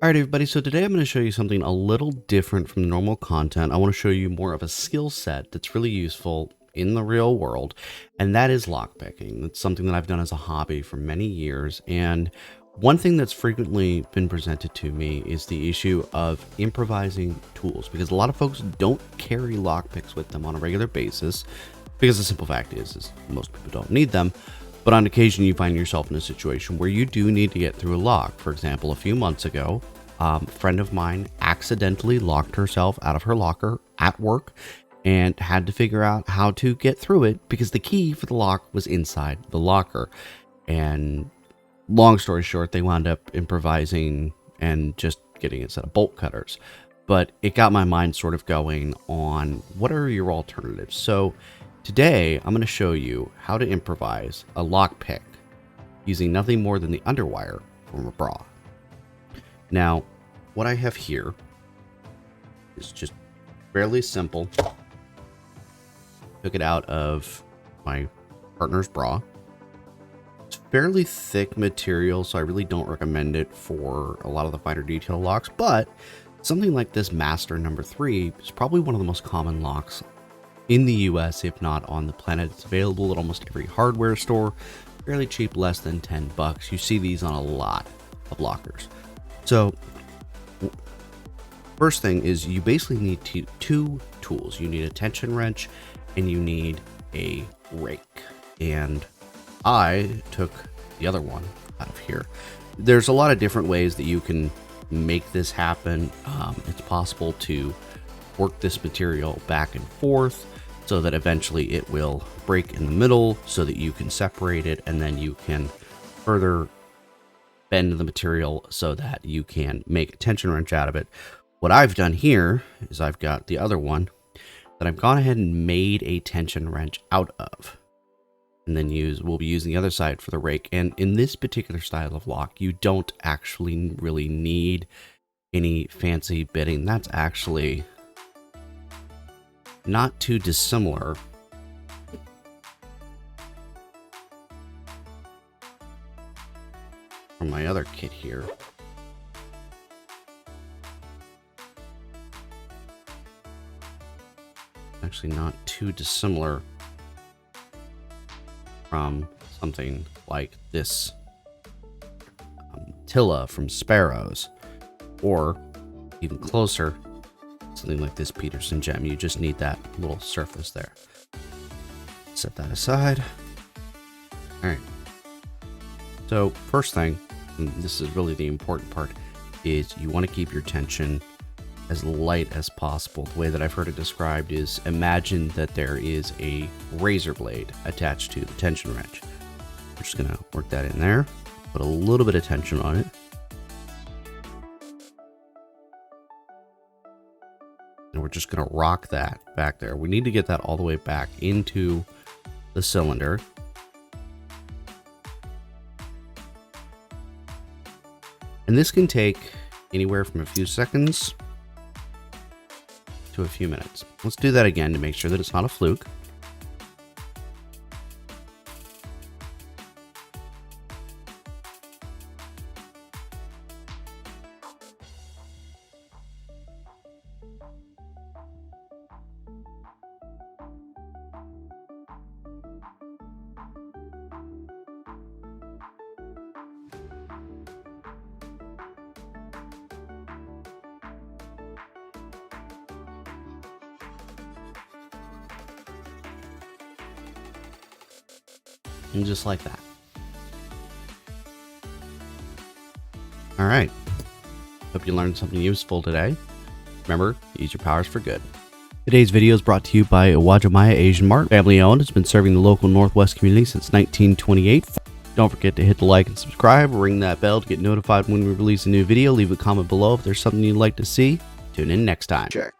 Alright everybody, so today I'm going to show you something a little different from the normal content. I want to show you more of a skill set that's really useful in the real world, and that is lockpicking. It's something that I've done as a hobby for many years, and one thing that's frequently been presented to me is the issue of improvising tools, because a lot of folks don't carry lockpicks with them on a regular basis, because the simple fact is most people don't need them. But on occasion, you find yourself in a situation where you do need to get through a lock. For example, a few months ago, a friend of mine accidentally locked herself out of her locker at work and had to figure out how to get through it because the key for the lock was inside the locker. And long story short, they wound up improvising and just getting a set of bolt cutters. But it got my mind sort of going on what are your alternatives. So today, I'm going to show you how to improvise a lockpick using nothing more than the underwire from a bra. Now, what I have here is just fairly simple. Took it out of my partner's bra. It's fairly thick material, so I really don't recommend it for a lot of the finer detail locks, but something like this Master number 3 is probably one of the most common locks in the US, if not on the planet. It's available at almost every hardware store, fairly cheap, less than 10 bucks. You see these on a lot of lockers. So first thing is you basically need two tools. You need a tension wrench and you need a rake. And I took the other one out of here. There's a lot of different ways that you can make this happen. It's possible to work this material back and forth so that eventually it will break in the middle so that you can separate it, and then you can further bend the material so that you can make a tension wrench out of it. What I've done here is I've got the other one that I've gone ahead and made a tension wrench out of, and then we'll be using the other side for the rake. And in this particular style of lock, you don't actually really need any fancy bitting. That's actually not too dissimilar from my other kit here. Actually not too dissimilar from something like this Tilla from Sparrows, or even closer, something like this Peterson gem. You just need that little surface there. Set that aside. All right. So first thing, and this is really the important part, is you want to keep your tension as light as possible. The way that I've heard it described is imagine that there is a razor blade attached to the tension wrench. We're just going to work that in there, put a little bit of tension on it. And we're just going to rock that back there. We need to get that all the way back into the cylinder. And this can take anywhere from a few seconds to a few minutes. Let's do that again to make sure that it's not a fluke. And just like that. All right. Hope you learned something useful today. Remember, use your powers for good. Today's video is brought to you by Uwajimaya Asian Mart. Family owned. It's been serving the local Northwest community since 1928. Don't forget to hit the like and subscribe. Ring that bell to get notified when we release a new video. Leave a comment below if there's something you'd like to see. Tune in next time. Check.